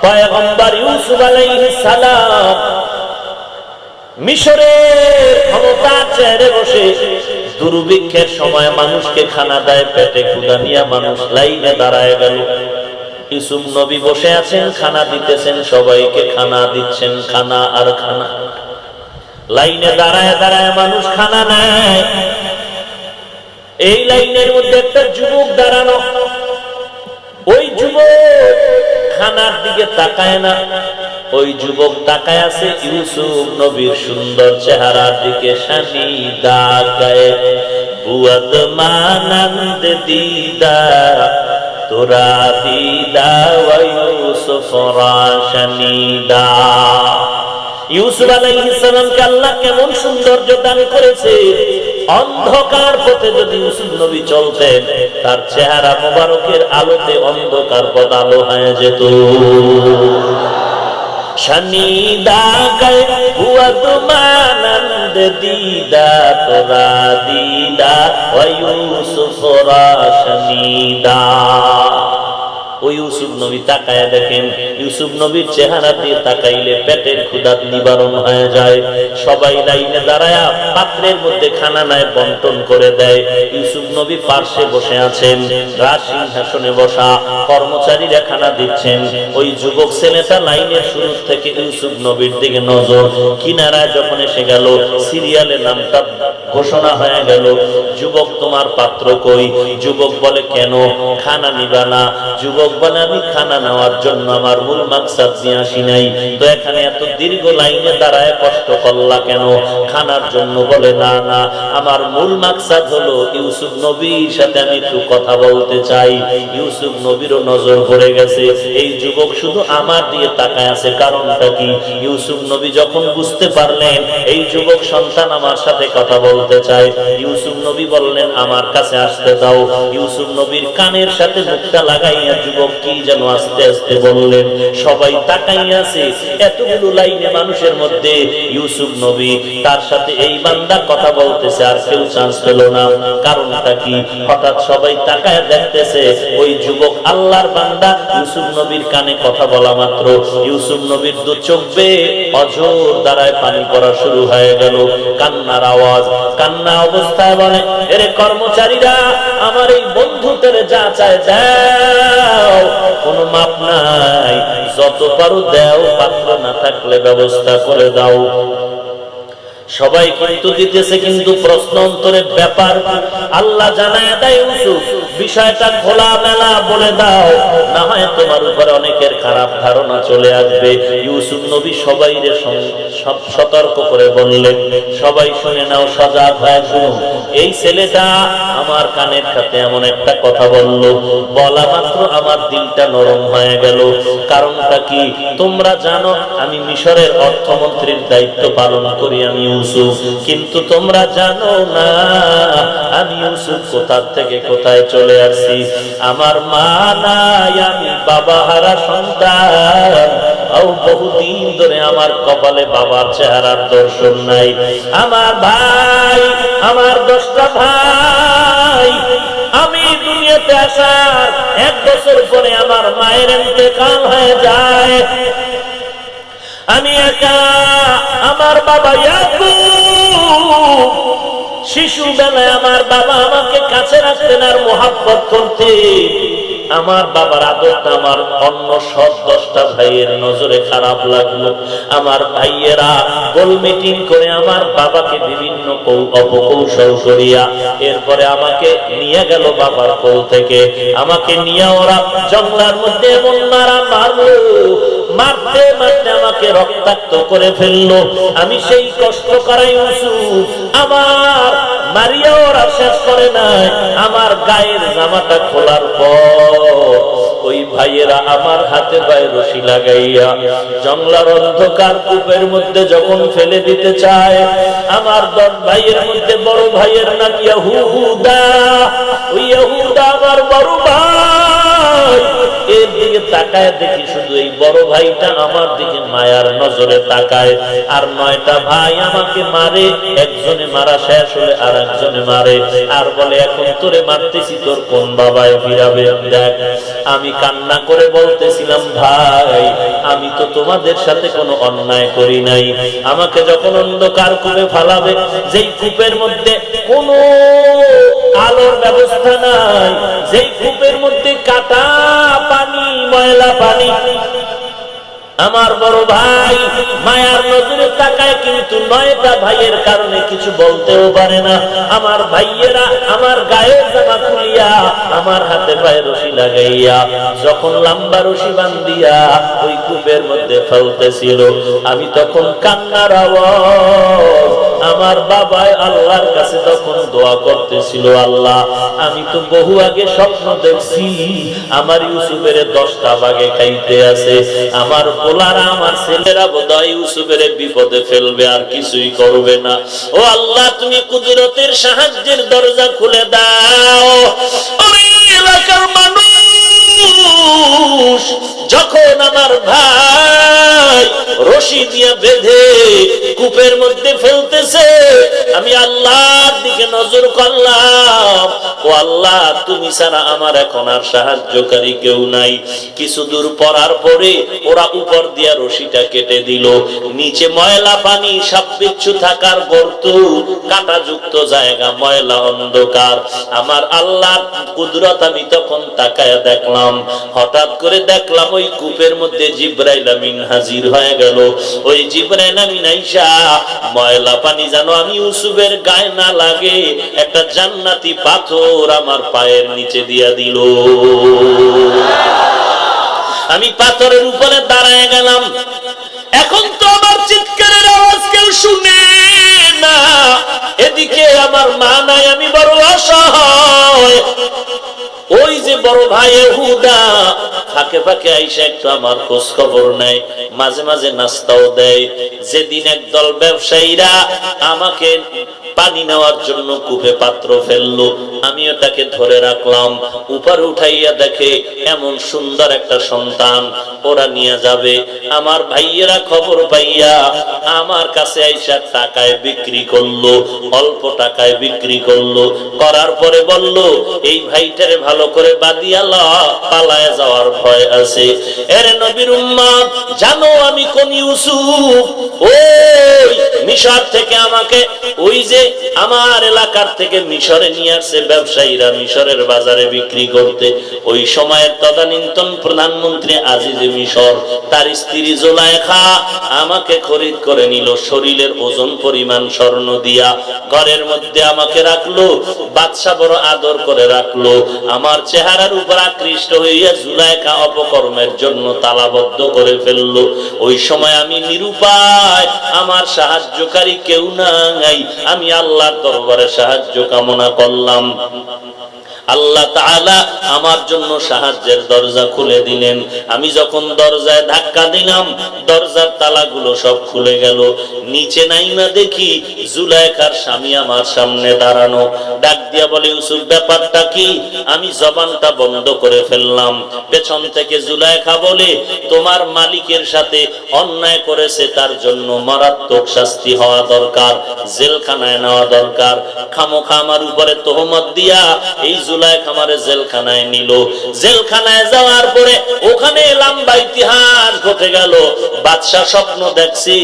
পয়গম্বর ইউসুফ আলাইহিস সালাম মিশরের ক্ষমতা চেয়ারে বসে দুর্ভিক্ষের সময় মানুষকে খানা দেয়, পেটে ক্ষুধা নিয়ে মানুষ লাইনে দাঁড়ায় গেল। ইউসুফ নবী বসে আছেন, খানা দিতেছেন, সবাইকে খানা দিচ্ছেন, খানা আর খানা। লাইনে দাঁড়ায় দাঁড়ায় মানুষ খানা নেয়। এই লাইনের মধ্যে একটা যুবক দাঁড়ানো। ওই যুবক খানার দিকে তাকায় না, ওই যুবক তাকায় আছে ইউসুফ নবীর সুন্দর চেহারার দিকে। শানি দাগায়ে বুয়াদ মানন্দ দিদা তোরা দিদা ওয়া ইউসুফ রাশনিদা। ইউসুফ আলাইহিস সালামকে আল্লাহ কেমন সৌন্দর্য দান করেছে। অন্ধকার পথে যদি ইউসুফ নবী চলতেন, তার চেহারা মোবারকের আলোতে অন্ধকার পথ আলো হয়ে যেত। শনিদা গায়ে হুয়া তুমানন্দ দিদা তোরা দিদা ওয়া ইউসুফ রাশনিদা। ওই ইউসুফ নবী তাকায় দেখেন, ইউসুফ নবীর চেহারা দিয়ে তাকাইলে পেটের ক্ষুধা নিবারণ হয়ে যায়। সবাই লাইনে দাঁড়ায়া পাত্রের মধ্যে খানা নেয়, বন্টন করে দেয়। ইউসুফ নবী পার্শ্বে বসে আছেন, রাজসিংহাসনে বসা, কর্মচারীরা খানা দিচ্ছেন। ওই যুবক ছেলেটা লাইনের শুরু থেকে ইউসুফ নবীর দিকে নজর। কিনারায় যখন এসে গেল, সিরিয়ালে নামটা ঘোষণা হয়ে গেল। যুবক তোমার পাত্র কই? যুবক বলে কেন খানা নিবা না? যুবক বলে আমি খানা নেওয়ার জন্য আমার মূল মাকসাদ নিয়ে আসি নাই, তো এখানে এত দীর্ঘ লাইনে দাঁড়ায় কষ্ট করলা কেন? খানার জন্য বলে না না, আমার মূল মাকসাদ হলো ইউসুফ নবীর সাথে আমি একটু কথা বলতে চাই। ইউসুফ নবীরও নজর পড়ে গেছে, এই যুবক শুধু আমার দিয়ে তাকায় আছে, কারণটা কি? ইউসুফ নবী যখন বুঝতে পারলেন এই যুবক সন্তান আমার সাথে কথা বলতে চায়, ইউসুফ নবী বললেন আমার কাছে আসতে দাও। ইউসুফ নবীর কানের সাথে মুখটা লাগাইয়া যুবক কি যেন আস্তে আস্তে বললেন। সবাই তাকাইয়া আছে, এতগুলো লাইনে মানুষের মধ্যে ইউসুফ নবী তার সাথে এই বান্দা কথা বলতেছে, আর কেউ চান্স পেল না। কারণটা কি? হঠাৎ সবাই তাকায় দেখতেছে ওই যুবক আল্লাহর বান্দা ইউসুফ নবীর কানে কথা বলা মাত্র ইউসুফ নবীর দু চোখ বেয়ে অঝোর দ্বারায় পানি পড়া শুরু হয়ে গেল। কান্নার আওয়াজ, কান্না অবস্থায় বলে এরে কর্মচারীরা, আমার এই বন্ধু তেরে যা চায় দাও, কোনো মাপ নাই, যত পারো দাও, পাত্র না থাকলে ব্যবস্থা করে দাও। সবাই কিন্তু দিতেছে, কিন্তু প্রশ্ন অন্তরে ব্যাপার আল্লাহ জানায় দেয় ইউসুফ বিষয়টা খোলা মেলা বলে দাও, না হয় তোমার উপরে অনেকের খারাপ ধারণা চলে আসবে। ইউসুফ নবী সবাইরে সতর্ক করে বললেন, সবাই শুনে নাও, সজাগ হয়ে শুনো। এই ছেলেটা আমার কানের সাথে এমন একটা কথা বলল, বলা মাত্র আমার দিলটা নরম হয়ে গেল। কারণটা কি? তোমরা জানো আমি মিশরের অর্থমন্ত্রীর দায়িত্ব পালন করি আমি ইউসুফ, কিন্তু তোমরা জানো না আমি ইউসুফ কোথা থেকে কোথায় চলে আসছি। আমার মা নাই, আমি বাবা হারা সন্তান। বহুদিন ধরে আমার কপালে বাবার চেহারার দর্শন নাই। আমার ভাই, আমার 10টা ভাই, আমি দুনিয়াতে আসার 1 বছর পরে আমার মায়ের ইন্তেকাল হয়ে যায়। আমি একা, আমার বাবা ইয়াকুব শিশু বেলায় আমার বাবা আমাকে কাছে রাখতেন আর মোহাব্বত করতেন। আমার বাবার আদরটা আমার অন্য সব 10টা ভাইয়ের নজরে খারাপ লাগলো। আমার ভাইয়েরা গোল মিটিং করে আমার বাবাকে বিভিন্ন অপকৌশল করিয়া এরপরে আমাকে নিয়ে গেল বাবার কোল থেকে। আমাকে নিয়ে ওরা জঙ্গলার মধ্যে এমন মারা মারলো, মারতে মারতে আমাকে রক্তাক্ত করে ফেললো। আমি সেই কষ্ট করাই ইউসুফ আমার মারিয়া ওরা শেষ করে নাই। আমার গায়ের জামাটা খোলার পর ওই ভাইয়েরা আমার হাতে পায়ে রশি লাগাইয়া জঙ্গলার অন্ধকার কূপের মধ্যে যখন ফেলে দিতে চায়, আমার 10 ভাইয়ের মধ্যে বড় ভাইয়ের নাম ইহুদা। ওই ইহুদা আমার বড় ভাই, এর দিকে তাকায় দেখি শুধু এই বড় ভাইটা আমার দিকে মায়ার নজরে তাকায়, আর 9টা ভাই আমাকে মারে, একজনে মারা শেষ হলে আর একজনে মারে, আর বলে এখন তোরে মারতেছি তোর কোন বাবায় ফিরাবে। দেখ আমি কান্না করে বলতেছিলাম, ভাই আমি তো তোমাদের সাথে কোনো অন্যায় করি নাই, আমাকে যখন অন্ধকার করে ফালাবে, যেই কূপের মধ্যে কোনো আলোর ব্যবস্থা নাই, যেই কূপের মধ্যে কাটা পানি, ময়লা পানি, আমার বড় ভাই মায়ার নজরে তাকায়, কিন্তু 9টা ভাইয়ের কারণে কিছু বলতেও পারে না। আমার ভাইয়েরা আমার গায়ের জামা খুলিয়া আমার হাতে পায়ে রশি লাগাইয়া যখন লম্বা রশি বান্ধিয়া ওই কূপের মধ্যে ফেলতেছিল, আমি তখন কান্নার আওয়াজ, আমার বাবা আল্লাহর কাছে তখন দোয়া করতেছিল, আল্লাহ আমি তো বহু আগে স্বপ্ন দেখছি আমার ইউসুফের 10টা বাগে খাইতে আছে, আমার পোলারা আমার ছেলেরা বোধহয় ইউসুফের বিপদে ফেলবে আর কিছুই করবে না। ও আল্লাহ তুমি কুদরতের সাহায্যের দরজা খুলে দাও। ওই এলাকার মানুষ যখন আমার ভাই রশি দিয়ে বেঁধে কূপের মধ্যে ফেলতেছে, আমি আল্লাহর দিকে নজর করলাম, ও আল্লাহ তুমি ছাড়া আমার এখন আর সাহায্যকারী কেউ নাই। কিছু দূর পড়ার পরে ওরা উপর দিয়া রশিটা কেটে দিল, নিচে ময়লা পানি, সাপ বিচ্ছু থাকার গর্ত, কাঁটাযুক্ত জায়গা, ময়লা, অন্ধকার। আমার আল্লাহর কুদরত আমি তখন তাকায়া দেখলাম, হঠাৎ করে দেখলাম ওই কূপের মধ্যে জিবরাইল আমিন হাজির হয়ে গেল। ওই জিবরাইল আমিন আইসা ময়লা পানি যেন আমি ইউসুফের গায়ে না লাগে একটা জান্নাতি পাথর আমার পায়ের নিচে দিয়া দিল। আমি পাথরের উপরে দাঁড়ায় গেলাম। এখন তো আমার চিৎকারের আওয়াজ কেউ শুনে না, এদিকে আমার মা নাই, আমি বড় অসহায়। ওই যে বড় ভাই হুদা ফাঁকে ফাঁকে আইসা একটু আমার খোঁজ খবর নেয়, মাঝে মাঝে নাস্তাও দেয়। যেদিন একদল ব্যবসায়ীরা আমাকে পানি নেওয়ার জন্য কূপে পাত্র ফেললো, আমিও তাকে ধরে রাখলাম। উপরে উঠাইয়া দেখে এমন সুন্দর একটা সন্তান ওরা নিয়ে যাবে। আমার ভাইয়েরা খবর পাইয়া আমার কাছে আইসা টাকায় বিক্রি করলো, অল্প টাকায় বিক্রি করলো, করার পরে বলল এই ভাইটারে ভালো করে বাদিয়া পালায় যাওয়ার ভয় আছে। এরে নবীর উম্মত জানো আমি কোন ইউসুফ? ওই মিশর থেকে আমাকে ওই যে আমার এলাকার থেকে মিশরে নিয়ে আসছে ব্যবসায়ীরা মিশরের বাজারে বিক্রি করতে। ওই সময়ের তদানীন্তন প্রধানমন্ত্রী আজিজে মিশর তার স্ত্রী জোলাইখা আমাকে খরিদ করে নিল, শরীরের ওজন পরিমাণ স্বর্ণ দিয়া ঘরের মধ্যে আমাকে রাখলো। বাদশা বড় আদর করে রাখলো। আমার চেহারার উপর আকৃষ্ট হইয়া জুলাইখা অপকর্মের জন্য তালাবদ্ধ করে ফেললো। ওই সময় আমি নিরুপায়, আমার সাহায্যকারী কেউ নাই। আমি আল্লাহর দরবারে সাহায্য কামনা করলাম। আল্লাহ তাআলা আমার জন্য সাহায্যের দরজা খুলে দিলেন। আমি যখন দরজায় ধাক্কা দিলাম, দরজার তালাগুলো সব খুলে গেল। নিচে নাইমা দেখি জুলাইখার স্বামী আমার সামনে দাঁড়ানো। ডাক দিয়া বলে, ইউসুফ ব্যাপারটা কি? আমি জবানটা বন্ধ করে ফেললাম। পেছন থেকে জুলাইখা বলে, তোমার মালিকের সাথে অন্যায় করেছে, তার জন্য মারাত্মক শাস্তি হওয়া দরকার, জেলখানায় নেওয়া দরকার। খামোখা আমার উপরে তোহমত দিয়া এই জুলাইখা আমারে জেলখানায় নিল। জেলখানায় যাওয়ার পরে ওখানে লম্বা ইতিহাস ঘটে গেল। বাদশা স্বপ্ন দেখছি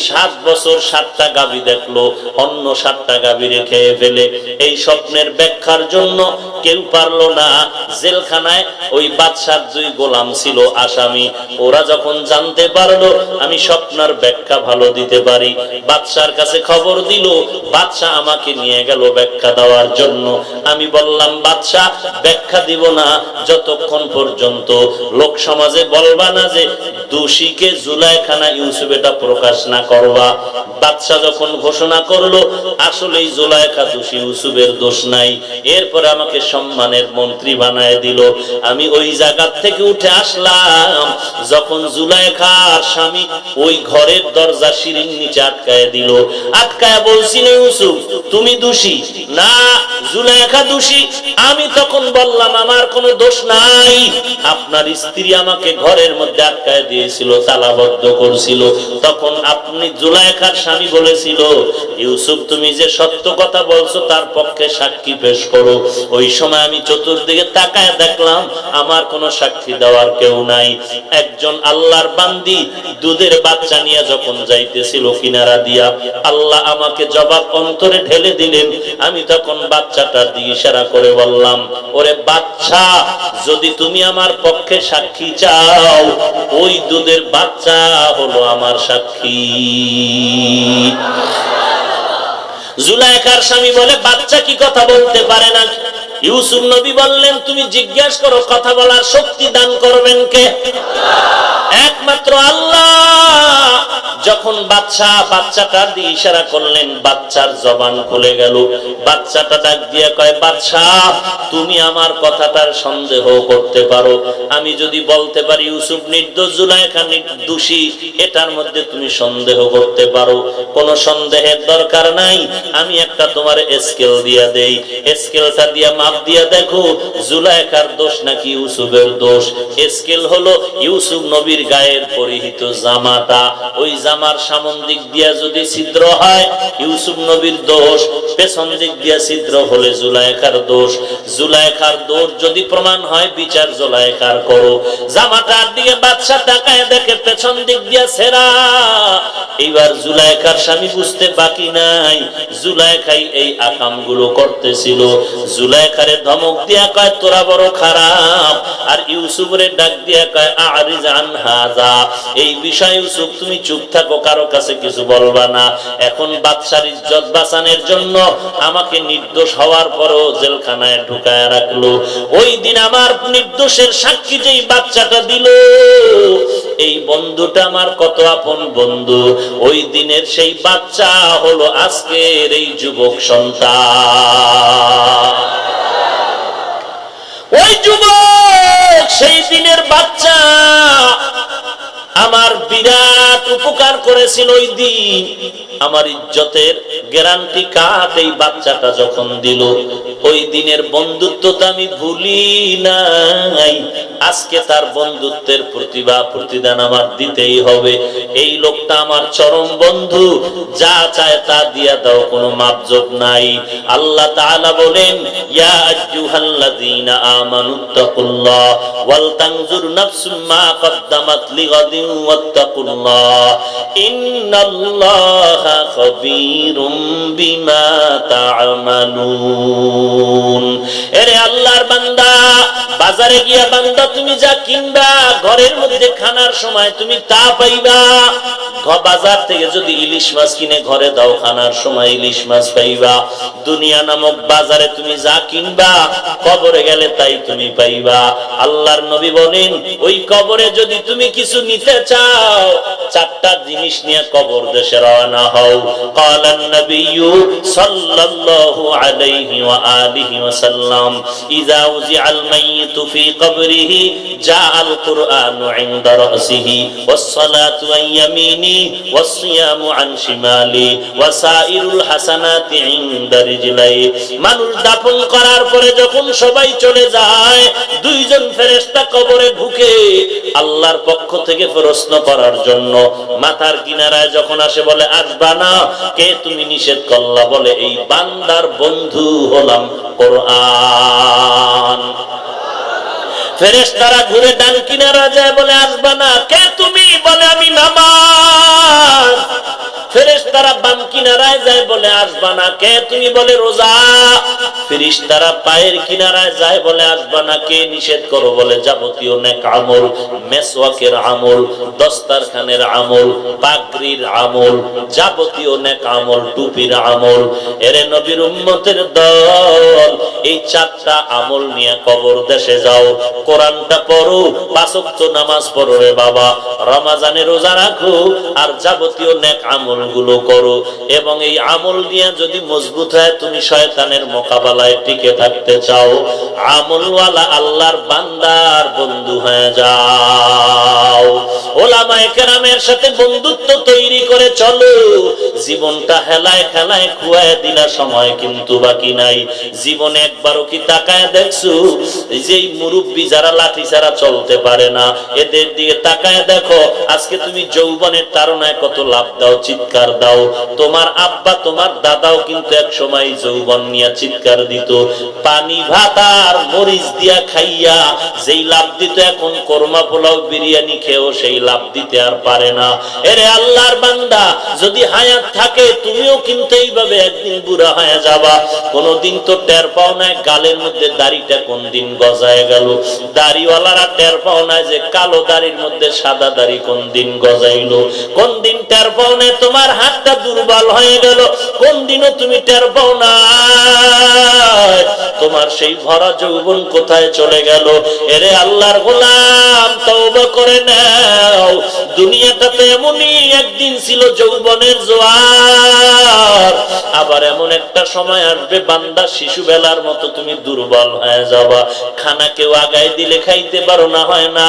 7 বছর 7টা গাভী দেখলো, অন্য 7টা গাভী রেখে ফেলে। এই স্বপ্নের ব্যাখ্যার জন্য কেউ পারলো না। জেলখানায় ওই বাদশার 2 গোলাম ছিল আসামি। ওরা যখন জানতে পারলো আমি স্বপ্নের ব্যাখ্যা ভালো দিতে পারি, বাদশার কাছে খবর দিল। বাদশা আমাকে নিয়ে গেল ব্যাখ্যা দেওয়ার জন্য। আমি বললাম, বাদশা ব্যাখ্যা দিব না যতক্ষণ পর্যন্ত লোক সমাজে বলবা না যে দোষীকে জুলাইখা না ইউসুফ এটা প্রকাশ না করবা। বাদশা যখন ঘোষণা করলো আসলেই জুলাইখা দোষী, ইউসুফের দোষ নাই, এরপরে আমাকে সম্মানের মন্ত্রী বানায় দিল। আমি ওই জায়গা থেকে উঠে আসলাম যখন জুলাইখার স্বামী ওই ঘরের দরজা সিঁড়ির নিচে আটকায় দিল। আটকায় বলছিল, ইউসুফ তুমি দোষী না, জুলাইখা দোষী। আমি তখন বললাম আমার কোনো দোষ নাই, আপনার স্ত্রী আমাকে ঘরের মধ্যে আটকায় দিয়েছিল, তালাবদ্ধ করছিল। তখন আপনি জুলাইখার স্বামী বলেছিল, ইউসুফ তুমি যে সত্য কথা বলছো তার পক্ষে সাক্ষী পেশ করো। ওই সময় আমি চতুর্দিকে তাকায় দেখলাম আমার কোনো সাক্ষী দেওয়ার কেউ নাই। একজন আল্লাহর বান্দি দুধের বাচ্চা নিয়ে যখন যাইতেছিল কিনারা দিয়া, আল্লাহ আমাকে জবাব অন্তরে ঢেলে দিলেন। আমি তখন বাচ্চাটার দিকে ইশারা করে বললাম, ওরে বাচ্চা, যদি তুমি আমার পক্ষে সাক্ষী চাও, ওই দুধের বাচ্চা হলো আমার সাক্ষী। জুলাইখার স্বামী বলে, বাচ্চা কি কথা বলতে পারে না? ইউসুফ নবী বললেন, তুমি জিজ্ঞাসা করো কথা বলার শক্তি দান করবেন কে? একমাত্র আল্লাহ। যখন বাচ্চাটার দিয়ে ইশারা করলেন, বাচ্চার জবান খুলে গেল। বাচ্চাটা ডাক দিয়ে কয়, বাদশা তুমি আমার কথাটার সন্দেহ করতে পারো, আমি যদি বলতে পারি ইউসুফ নির্দোষ, জুলাইখা দোষী, এটার মধ্যে তুমি সন্দেহ করতে পারো। কোনো সন্দেহের দরকার নাই, আমি একটা তোমার স্কেল দিয়া দেই, স্কেলটা দিয়া মাপ দিয়া দেখো জুলাইখার দোষ নাকি ইউসুফের দোষ। স্কেল হলো ইউসুফ নবীর গায়ের পরিহিত জামাটা, ওই জামার সামন দিক দিয়া যদি ছিদ্র হয় ইউসুফ নবীর দোষ, পেছন দিক দিয়া ছিদ্র হলে জুলাইখার দোষ। জুলাইখার দোষ যদি প্রমাণ হয় বিচার জুলাইখার করো। জামাটার দিকে বাদশা তাকায় দেখে পেছন দিক দিয়া ছেঁড়া। এইবার জুলাইখার স্বামী বুঝতে বাকি নাই জুলাইখাই এই আকামগুলো করতেছিল। জুলাইখারে ধমক দিয়া কয়, তোরা বড় খারাপ। আর ইউসুফরে ডাক দিয়া কয়, আরিজ আন হাযা, এই বিষয় ইউসুফ তুমি চুপ থাকো, কারো কাছে কিছু বলবা না। এখন বাদশার ইজ্জত বাঁচানোর জন্য আমাকে নির্দোষ হওয়ার পরও জেলখানায় ঢুকায় রাখলো। ওই দিন আমার নির্দোষের সাক্ষী যেই বাচ্চাটা দিল, এই বন্ধুটা আমার কত আপন বন্ধু। ওই দিনের সেই বাচ্চা হলো আজকের এই যুবক সন্তান। ওই যুবক সেই দিনের বাচ্চা আমার বিরাট উপকার করেছিল। ওই দিন আমার ইজ্জতের গ্যারান্টি কার্ড এই বাচ্চাটা যখন দিল, ওই দিনের বন্ধুত্বটা আমি ভুলি নাই। আজকে তার বন্ধুত্বের প্রতিদান আমার দিতেই হবে। এই লোকটা আমার চরম বন্ধু, যা চায় তা দিয়া দাও, কোনো মাপজোক নাই। আল্লাহ তাআলা বলেন, ইয়া আইয়ুহাল্লাযীনা আমানুত্তাকুল্লাহ ওয়াল তানজুর নাফসুম মা কদ্দামাত লিগাদিন ওয়াত্তাকুল্লাহ ইন্নাল্লাহা খাবীরুম বিমা তা'মালুন। এরে আল্লাহর বান্দা, বাজারে গিয়া বান্দা তুমি যা কিনবা, ঘরের মধ্যে খানার সময় তুমি তা পাইবা। বাজার থেকে যদি ইলিশ মাছ কিনে ঘরে দাও, খানার সময় ইলিশ মাছ পাইবা। দুনিয়া নামক বাজারে তুমি যা কিনবা, কবরে গেলে তাই তুমি পাইবা। আল্লাহর নবী বলেন, ওই কবরে যদি তুমি কিছু নিতে চাও, চারটা জিনিস নিয়ে কবর দেশে রওনা হও। ক্বালান নবিয়্যু সাল্লাল্লাহু আলাইহি ওয়া আলিহি ওয়াসাল্লাম, ইযা উযিআল মাইয়িতু ফি কবরিহি জাআল কুরআনু ইনদা রাসিহি ওয়াস সালাতু আন ইয়ামিনি ওয়াস সিয়ামু আন শিমালি ওয়া সাইরুল হাসানাতি ইনদা রিজলাই। মানুষ দাফন করার পরে যখন সবাই চলে যায়, দুইজন ফেরেশতা কবরে ঢুকে আল্লাহর পক্ষ থেকে প্রশ্ন করার জন্য মাথার কিনারায় যখন আসে, বলে আসবা না, কে তুমি নিষেধ করলা? বলে এই বান্দার বন্ধু হলাম কোরআন। ফেরেশতারা ঘুরে ডান কিনারা যায়, বলে আসবা না, কে তুমি? বলে আমি নামাজ। ফেরেশতারা বাম কিনারায় যায় বলে আসবা না, কে তুমি বলে রোজা। ফেরেশতারা পায়ের কিনারায় যায় বলে আসবা না, কে নিষেধ করো বলে যাবতীয় নেক আমল, মেসওয়াকের আমল, দস্তারখানের আমল, পাগড়ির আমল, যাবতীয় নেক আমল, টুপির আমল। এরে নবীর উম্মতের দল, এই চারটা আমল নিয়ে কবর দেশে যাও, কোরআনটা পড়ো, পাঁচ ওয়াক্ত নামাজ পড়ো রে বাবা, রমজানে রোজা রাখো, আর যাবতীয় নেক আমলগুলো করো। এবং এই আমল নিয়ে যদি মজবুত হয়, তুমি শয়তানের মোকাবেলায় টিকে থাকতে চাও, আমলওয়ালা আল্লাহর বান্দার বন্ধু হয়ে যাও। ওলামায়ে কেরামের সাথে বন্ধুত্ব তৈরি করে চলো। জীবনটা হেলায় খেলায় খুয়ায় দিলা, সময় কিন্তু বাকি নাই। জীবনে একবারও কি তাকায় দেখছো যে মুরব্বী যারা লাঠি ছাড়া চলতে পারে না, এদের দিকে তাকায় দেখো। আজকে তুমি যৌবনের তাড়নায় কত লাভ দাও, চিৎকার দাও। তোমার আব্বা তোমার দাদাও কিন্তু এক সময় যৌবন নিয়ে চিৎকার দিত, পানি ভাত আর মরিচ দিয়া খাইয়া যেই লাভ দিত, এখন কোরমা পোলাও বিরিয়ানি খেয়েও সেই লাভ দিতে আর পারে না। এরে আল্লাহর বান্দা, যদি হায়াত থাকে তুমিও কিন্তু এইভাবে একদিন বুড়া হয়ে যাবা। কোনদিন তো টের পাও না গালের মধ্যে দাড়িটা কোন দিন গজায় গেল, দাড়িওয়ালারা টের পাও না যে কালো দাড়ির মধ্যে সাদা দাড়ি কোন দিন গজাইলো, কোন দিন টের পাও না তোমার হাতটা দুর্বল হয়ে গেল, কোন দিনও তুমি টের পাও না তোমার সেই ভরা যৌবন কোথায় চলে গেল। এরে আল্লাহর গোলাম, তওবা করে নাও। দুনিয়াটা তো এমনই, একদিন ছিল যৌবনের জোয়ার, আবার এমন একটা সময় আসবে বান্দা শিশু বেলার মতো তুমি দুর্বল হয়ে যাবা, খানা কেউ আগায় দিলে খাইতে পারো না, হয় না।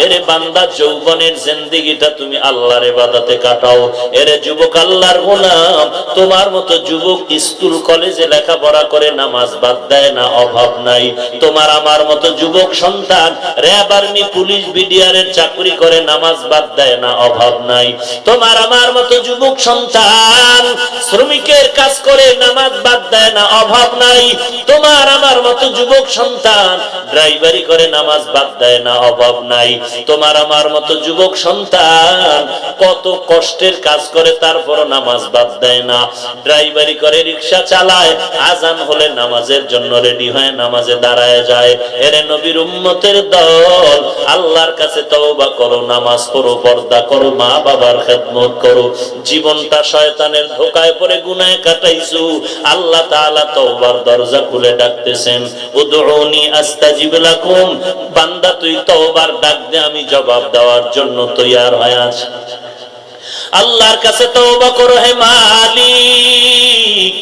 এরে বান্দা, যৌবনের জিন্দেগিটা তুমি আল্লাহর ইবাদতে কাটাও। এরে যুবক আল্লাহর গোলাম, তোমার মতো যুবক স্কুল কলেজে লেখাপড়া করে নামাজ বাদ দেয় না, অভাব নাই। তোমার আমার মতো যুবক সন্তান র‍্যাব, আর্মি, পুলিশ, বিডিআর এর চাকরি করে নামাজ বাদ দেয় না, অভাব নাই। তোমার আমার মতো যুবক সন্তান শ্রমিকের কাজ করে নামাজ বাদ দেয় না, অভাব নাই। তোমার আমার মতো যুবক সন্তান ড্রাইভারি করে নামাজ বাদ দেয় না, অভাব নাই। তোমার আমার মতো যুবক সন্তান কত কষ্টের কাজ করে তারপরও নামাজ বাদ দেয় না, ড্রাইভারি করে, রিকশা চালায়, আজান হলে নামাজের জন্য রেডি হয়ে নামাজে দাঁড়ায় যায়। এরে নবীর উম্মতের দল, আল্লাহর কাছে তওবা করো, নামাজ পড়ো, পর্দা করো, মা বাবার খেদমত করো। জীবনটা শয়তানের ধোকায় পড়ে গুনাহে কাটাইছো, আল্লাহ তাআলা তওবার দরজা খুলে ডাকতেছেন, উদউনি আস্তাজিব লাকুম। বান্দা, তুই তওবার ডাক দে, আমি জবাব দেওয়ার জন্য তৈয়ার হয়ে আছি। আল্লাহর কাছে তওবা করো, হে মালিক,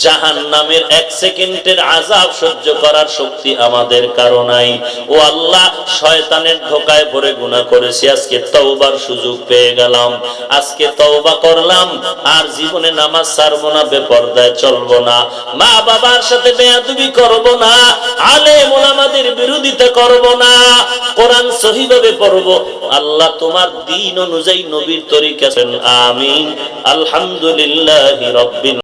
জাহান্নামের এক সেকেন্ডের আযাব সহ্য করার শক্তি আমাদের কারো নাই। ও আল্লাহ, শয়তানের ধোকায় পড়ে গুনাহ করেছি, আজকে তওবার সুযোগ পেয়ে গেলাম, আজকে তওবা করলাম, আর জীবনে নামাজ ছাড়বো না, বেপরদায় চলবো না, মা বাবার সাথে বেয়াদবি করব না, আলেম ওলামাদের বিরোধিতা করব না, কোরআন সহিভাবে পড়বো। আল্লাহ তোমার দ্বীন অনুযায়ী নবীর তরিকা। আমিন। আলহামদুলিল্লাহি রাব্বিল